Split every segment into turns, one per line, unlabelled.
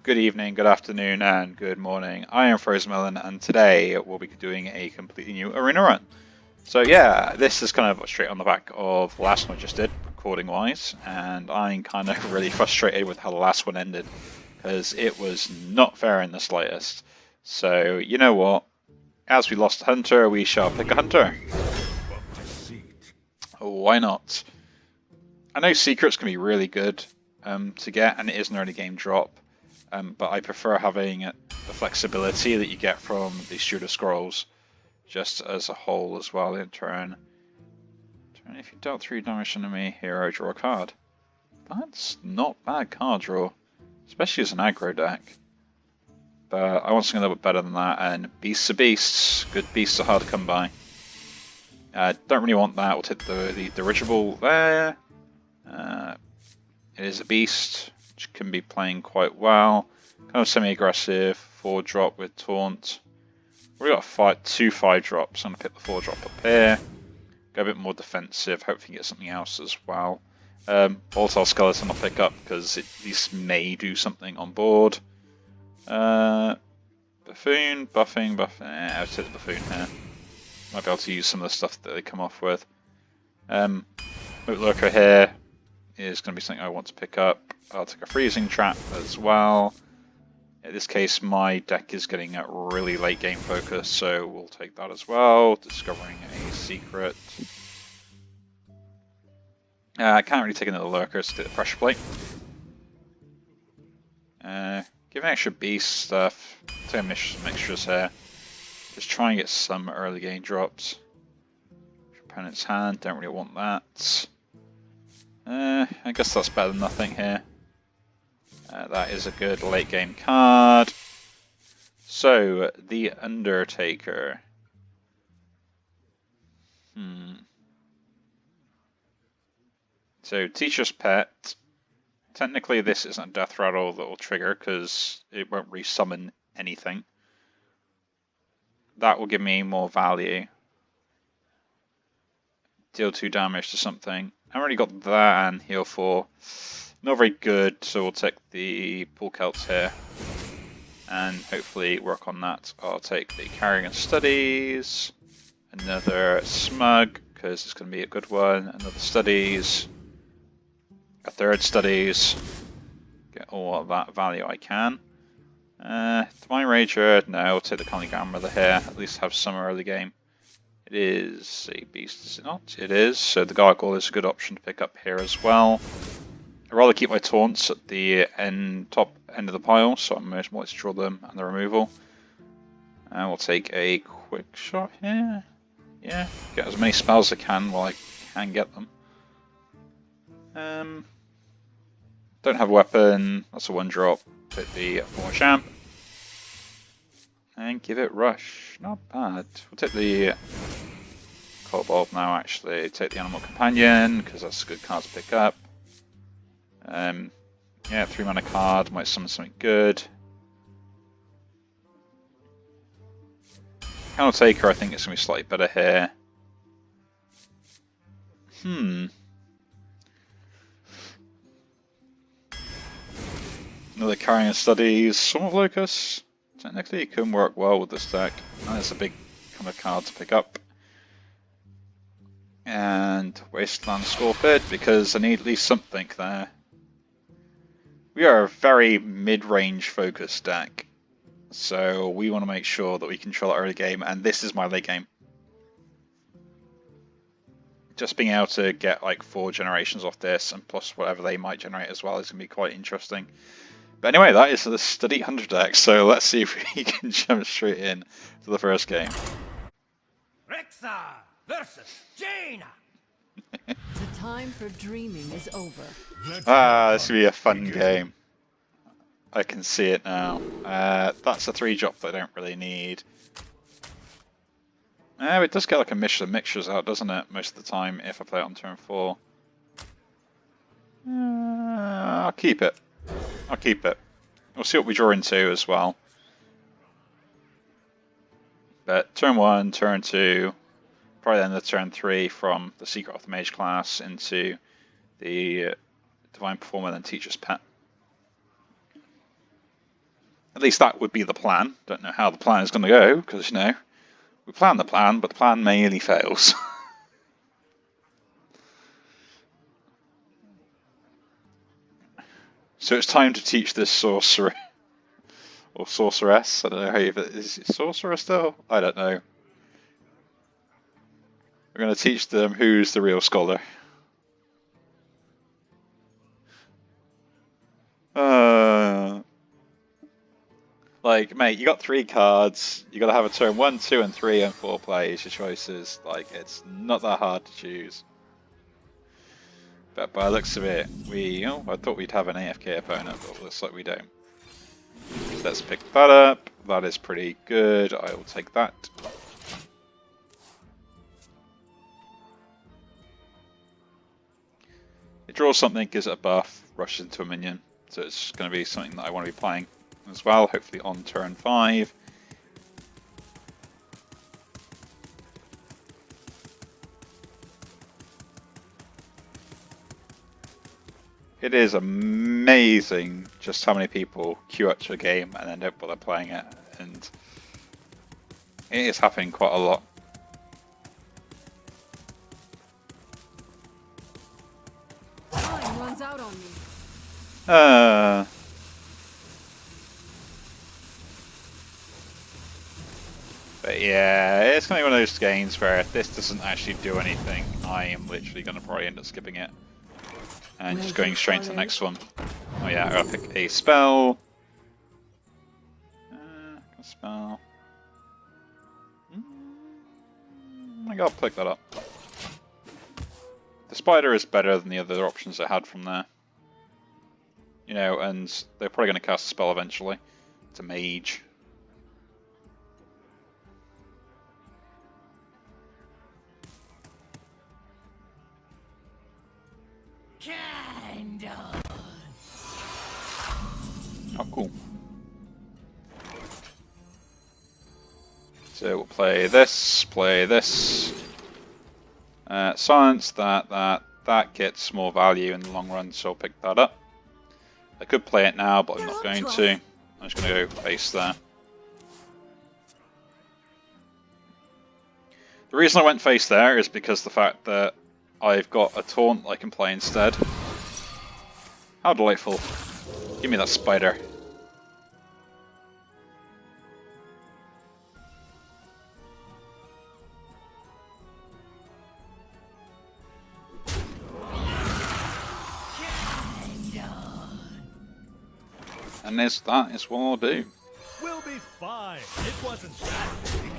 Good evening, good afternoon, and good morning. I am Frozemelon, and today we'll be doing a completely new arena run. So yeah, this is kind of straight on the back of the last one I just did, recording-wise, and I'm kind of really frustrated with how the last one ended, because it was not fair in the slightest. So, you know what? As we lost a hunter, we shall pick a hunter. Why not? I know secrets can be really good to get, and it is an early game drop. But I prefer having the flexibility that you get from the Steward of Scrolls, just as a whole as well in turn. If you dealt 3 damage to enemy hero, draw a card. That's not bad card draw, especially as an aggro deck. But I want something a little bit better than that, and Beasts are Beasts. Good beasts are hard to come by. Don't really want that, we'll take the dirigible there. It is a beast, which can be playing quite well. Kind of semi-aggressive, 4-drop with taunt. We've got 2 5-drops. I'm going to pick the 4-drop up here. Go a bit more defensive, hopefully get something else as well. Volatile Skeleton I'll pick up because it at least may do something on board. Buffoon, buffing. I'll take the Buffoon here. Might be able to use some of the stuff that they come off with. Lurker here is going to be something I want to pick up. I'll take a Freezing Trap as well. In this case, my deck is getting a really late game focus, so we'll take that as well. Discovering a secret. I can't really take another Lurker, so take the Pressure Plate. Give an extra beast stuff. Take mixtures here. Just try and get some early game drops. Opponent's hand, don't really want that. I guess that's better than nothing here. That is a good late game card. So, the Undertaker. So, Teacher's Pet. Technically, this isn't a death rattle that will trigger because it won't resummon anything. That will give me more value. Deal 2 damage to something. I already got that and heal 4. Not very good, so we'll take the Pool Celts here. And hopefully work on that. I'll take the Carrion Studies. Another Smug, because it's going to be a good one. Another Studies. A third Studies. Get all of that value I can. Divine Rager, no, I'll take the Conning Grandmother here. At least have some early game. It is a beast, is it not? It is, so the Gargoyle is a good option to pick up here as well. I'd rather keep my taunts at the top end of the pile, so I'm most likely to draw them and the removal. And we'll take a quick shot here. Yeah, get as many spells as I can while I can get them. Don't have a weapon, that's a 1-drop. Take the former champ. And give it rush. Not bad. We'll take the Kobold now, actually. Take the Animal Companion, because that's a good card to pick up. Yeah, 3 mana card, might summon something good. Counter Taker, I think it's going to be slightly better here. Another Carrion Studies, Swarm of Locust. Technically, it can work well with this deck. And it's a big kind of card to pick up. And Wasteland Scorpid, because I need at least something there. We are a very mid-range focused deck, so we want to make sure that we control our early game, and this is my late game. Just being able to get like 4 generations off this, and plus whatever they might generate as well, is going to be quite interesting. But anyway, that is the Study Hunter deck, so let's see if we can jump straight in to the first game.
Rexa versus Jaina.
The time for dreaming is over.
This will be a fun game. I can see it now. That's a 3-drop that I don't really need. It does get like a mixture of mixtures out, doesn't it? Most of the time, if I play it on turn 4. I'll keep it. I'll keep it. We'll see what we draw into as well. But turn 1, turn 2, probably then the turn 3 from the Secret of the Mage class into the Divine Performer, then Teacher's Pet. At least that would be the plan. Don't know how the plan is going to go, because, you know, we plan the plan, but the plan mainly fails. So it's time to teach this sorcerer, or sorceress, I don't know how you... Is it sorcerer still? I don't know. We're going to teach them who's the real scholar. Like, mate, you got 3 cards. You got to have a turn 1, 2, and 3, and 4 plays. Your choices. Like, it's not that hard to choose. But by the looks of it, I thought we'd have an AFK opponent, but looks like we don't. So let's pick that up. That is pretty good. I will take that. It draws something, gives it a buff, rushes into a minion. So it's going to be something that I want to be playing as well, hopefully on turn 5. It is amazing just how many people queue up to a game and then don't bother playing it, and it is happening quite a lot.
Time runs out on me.
But yeah, it's going to be one of those games where if this doesn't actually do anything, I am literally going to probably end up skipping it. And just going straight to the next one. Oh yeah, I'll pick a spell. A spell. I think I'll pick that up. The spider is better than the other options I had from there. You know, and they're probably going to cast a spell eventually. It's a mage. Oh, cool. So we'll play this, Silence that gets more value in the long run, so I'll pick that up. I could play it now, but I'm not going to. I'm just going to go face there. The reason I went face there is because the fact that I've got a taunt I can play instead. How delightful. Give me that spider. And that is what I'll do.
We'll be fine. It wasn't that big.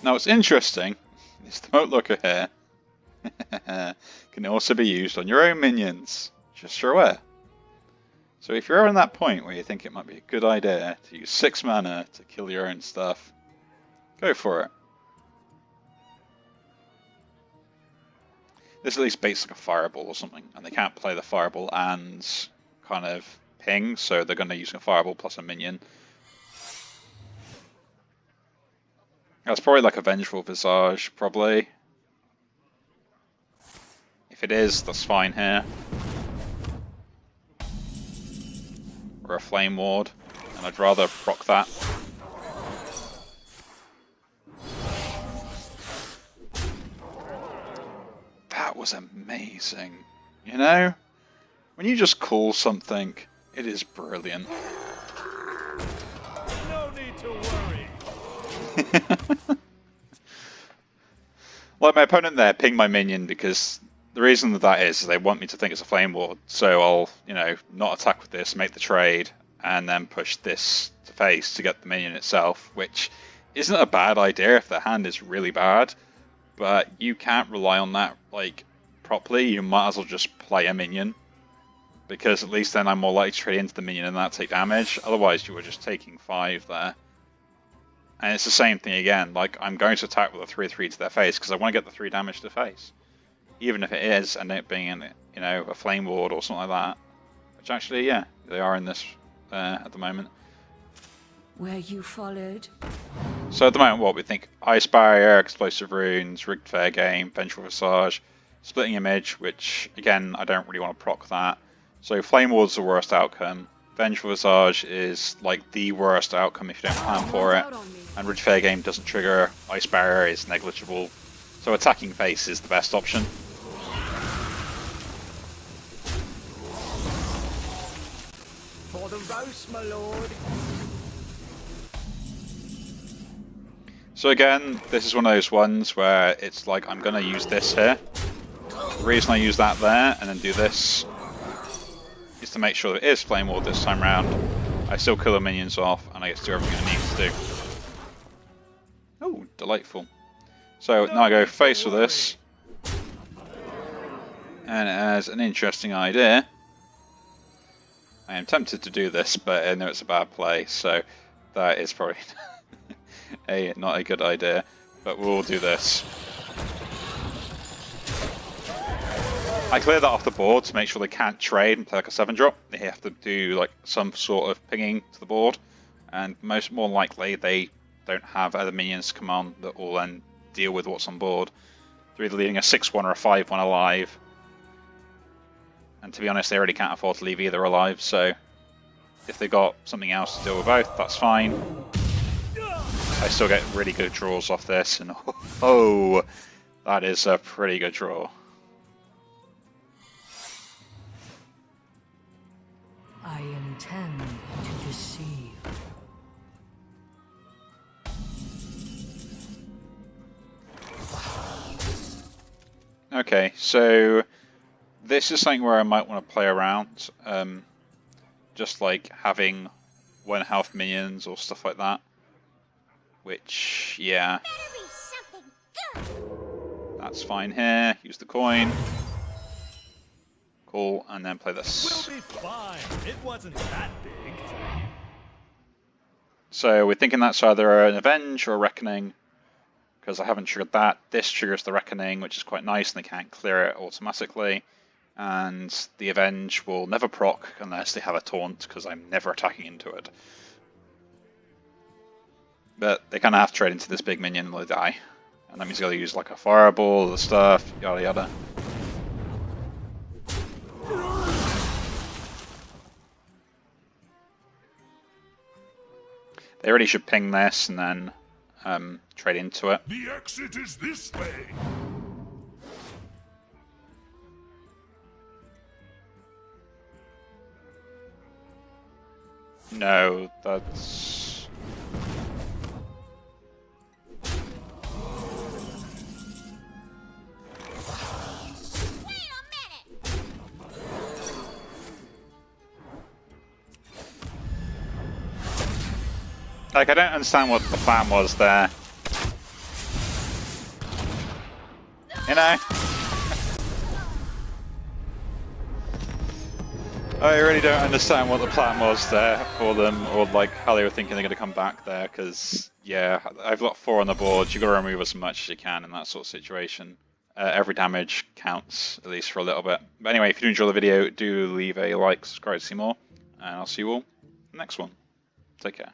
Now what's interesting is the moat looker here can also be used on your own minions, just you're aware. So if you're ever in that point where you think it might be a good idea to use 6 mana to kill your own stuff, go for it. This at least baits like a fireball or something, and they can't play the fireball and kind of ping, so they're going to use a fireball plus a minion. That's probably like a Vengeful Visage, probably. If it is, that's fine here. Or a Flame Ward, and I'd rather proc that. That was amazing. You know? When you just call something, it is brilliant.
No need to worry.
Like my opponent there pinged my minion because the reason that is they want me to think it's a Flame Ward, so I'll, you know, not attack with this, make the trade, and then push this to face to get the minion itself, which isn't a bad idea if the hand is really bad, but you can't rely on that, like, properly. You might as well just play a minion, because at least then I'm more likely to trade into the minion and that take damage, otherwise you were just taking 5 there. And it's the same thing again, like, I'm going to attack with a 3/3 to their face, because I want to get the 3 damage to face. Even if it is, and it being, you know, a Flame Ward or something like that. Which actually, yeah, they are in this at the moment.
Where you followed.
So at the moment, what we think? Ice Barrier, Explosive Runes, Rigged Fair Game, Vengeful Visage, Splitting Image, which, again, I don't really want to proc that. So Flame Ward's the worst outcome. Vengeful Visage is like the worst outcome if you don't plan for it, and Ridge Fair Game doesn't trigger, Ice Barrier is negligible, so attacking face is the best option.
For the roast, my lord.
So again, this is one of those ones where it's like, I'm going to use this here. The reason I use that there and then do this is to make sure that it is Flame Ward this time round. I still kill the minions off and I get to do everything I need to do. Oh, delightful. So now I go face with this. And as an interesting idea, I am tempted to do this, but I know it's a bad play, so that is probably not a good idea. But we'll do this. I clear that off the board to make sure they can't trade and play like a 7-drop. They have to do like some sort of pinging to the board, and more likely they don't have other minions to come on that will then deal with what's on board. They're either leaving a 6-1 or a 5-1 alive. And to be honest, they already can't afford to leave either alive, so if they got something else to deal with both, that's fine. I still get really good draws off this, and oh, that is a pretty good draw.
I intend to deceive.
Okay, so this is something where I might want to play around, just like having 1 health minions or stuff like that. Which, yeah, that's fine here. Use the coin. Cool, and then play this.
We'll be fine. It wasn't that big.
So we're thinking that's either an Avenge or a Reckoning, because I haven't triggered that. This triggers the Reckoning, which is quite nice, and they can't clear it automatically. And the Avenge will never proc unless they have a taunt, because I'm never attacking into it. But they kind of have to trade into this big minion and they'll die. And that means you gotta use like a fireball, the stuff, yada yada. They really should ping this and then trade into it.
The exit is this way.
No, that's... Like, I don't understand what the plan was there. You know? I really don't understand what the plan was there for them, or like how they were thinking they're going to come back there, because, yeah, I've got 4 on the board, you've got to remove as much as you can in that sort of situation. Every damage counts, at least for a little bit. But anyway, if you do enjoy the video, do leave a like, subscribe to see more, and I'll see you all in the next one. Take care.